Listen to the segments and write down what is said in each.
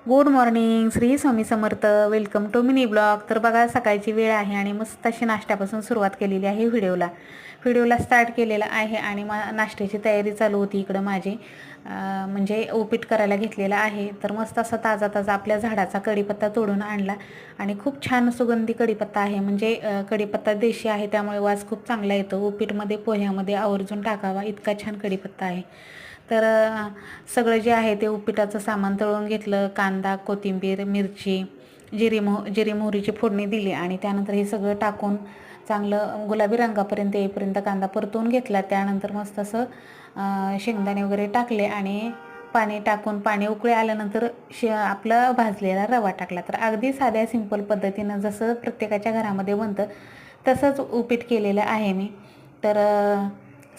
Good morning, Shri Swami Samarth. Welcome to mini blog. तर बघा, सकाळची वेळ आहे आणि मस्त अशी नाश्त्यापासून सुरुवात केलेली आहे. व्हिडिओला स्टार्ट केलेला आहे आणि नाश्त्याची तयारी चालू होती इकडं माझी. म्हणजे उपीट करायला घेतलेला आहे. तर मस्त असा ताजा ताजा आपल्या झाडाचा कढीपत्ता तोडून आणला आणि खूप छान सुगंधी कढीपत्ता आहे. म्हणजे कढीपत्ता देशी आहे त्यामुळे वास खूप चांगला येतो. उपीटमध्ये पोह्यामध्ये आवर्जून टाकावा इतका छान कढीपत्ता आहे. तर सगळं जे आहे ते उपीटाचं सामान तळून घेतलं. कांदा, कोथिंबीर, मिरची, जिरी मोहरीची फोडणी दिली आणि त्यानंतर हे सगळं टाकून चांगलं गुलाबी रंगापर्यंत येईपर्यंत कांदा परतवून घेतला. त्यानंतर मस्त असं शेंगदाणे वगैरे टाकले आणि पाणी टाकून पाणी उकळी आल्यानंतर आपला भाजलेला रवा टाकला. तर अगदी साध्या सिंपल पद्धतीनं जसं प्रत्येकाच्या घरामध्ये बनतं तसंच उपीट केलेलं आहे मी. तर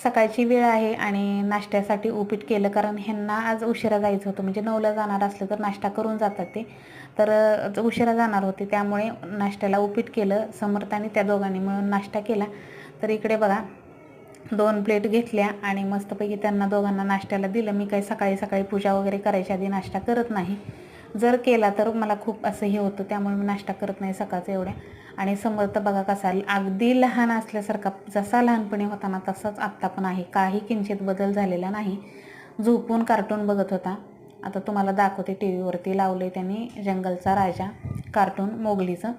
सकाळची वेळ आहे आणि नाश्त्यासाठी उपीट केलं, कारण ह्यांना आज उशिरा जायचं होतं. म्हणजे 9ला जाणार असलं तर नाश्ता करून जातात ते. तर उशिरा जाणार होते त्यामुळे नाश्त्याला उपीट केलं. समर्थाने त्या दोघांनी मिळून नाश्ता केला. तर इकडे बघा 2 प्लेट घेतल्या आणि मस्तपैकी त्यांना दोघांना नाश्त्याला दिलं. मी काही सकाळी सकाळी पूजा वगैरे करायच्या आधी नाश्ता करत नाही. जर केला तर मला खूप असं हे होतं, त्यामुळे मी नाश्ता करत नाही सकाळचं एवढ्या. आणि समर्थ बघा कसा अगदी लहान असल्यासारखा, जसा लहानपणी होता ना तसाच आत्ता पण आहे. काही किंचित बदल झालेला नाही. झोपून कार्टून बघत होता. आता तुम्हाला दाखवते, टी व्हीवरती लावले त्यांनी जंगलचा राजा कार्टून मोगलीचं,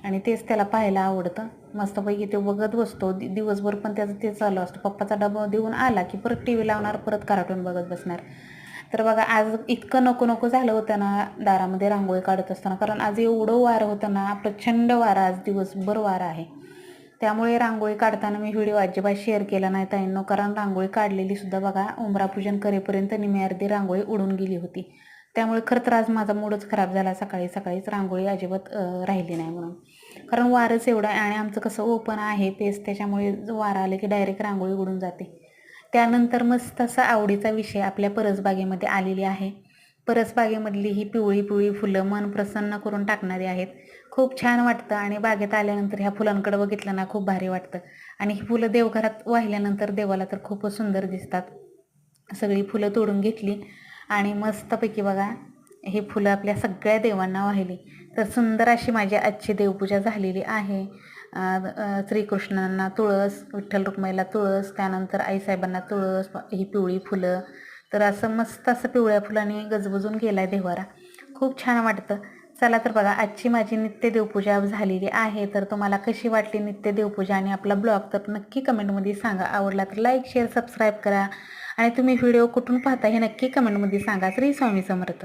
आणि तेच त्याला पाहायला आवडतं. मस्तपैकी ते बघत बसतो दिवसभर, पण त्याचं ते चालू असतं. पप्पाचा डबा देऊन आला की परत टी व्ही लावणार, परत कार्टून बघत बसणार. तर बघा, आज इतकं नको नको झालं होतं ना दारामध्ये रांगोळी काढत असताना, कारण आज एवढं वारं होतं ना, प्रचंड वारं, आज दिवसभर वारं आहे. त्यामुळे रांगोळी काढताना मी व्हिडिओ अजिबात शेअर केला नाही ताईंनो, कारण रांगोळी काढलेली सुद्धा बघा उंबरापूजन करेपर्यंत निम्मी अर्धी रांगोळी उडून गेली होती. त्यामुळे खरं तर आज माझा मूडच खराब झाला. सकाळीच रांगोळी अजिबात राहिली नाही म्हणून, कारण वारंच एवढं आहे आणि आमचं कसं ओपन आहे पेस, त्याच्यामुळे वारं आलं की डायरेक्ट रांगोळी उडून जाते. त्यानंतर मस्त असा आवडीचा विषय आपल्या परसबागेमध्ये आलेली आहे. परसबागेमधली ही पिवळी पिवळी फुलं मन प्रसन्न करून टाकणारी आहेत. खूप छान वाटतं आणि बागेत आल्यानंतर ह्या फुलांकडे बघितलं ना खूप भारी वाटतं. आणि ही फुलं देवघरात वाहिल्यानंतर देवाला तर खूपच सुंदर दिसतात. सगळी फुलं तोडून घेतली आणि मस्तपैकी बघा ही फुलं आपल्या सगळ्या देवांना वाहिली. तर सुंदर अशी माझी आजची देवपूजा झालेली आहे. श्रीकृष्णांना तुळस, विठ्ठल रुक्माईला तुळस, त्यानंतर आईसाहेबांना तुळस, ही पिवळी फुलं. तर असं मस्त असं पिवळ्या फुलांनी गजबजून गेला आहे देव्हारा. खूप छान वाटतं. चला तर बघा, आजची माझी नित्य देवपूजा झालेली आहे. तर तुम्हाला कशी वाटली नित्य देवपूजा आणि आपला ब्लॉग, तर नक्की कमेंटमध्ये सांगा. आवडला तर लाईक, शेअर, सबस्क्राईब करा आणि तुम्ही व्हिडिओ कुठून पाहता हे नक्की कमेंटमध्ये सांगा. श्री स्वामी समर्थ.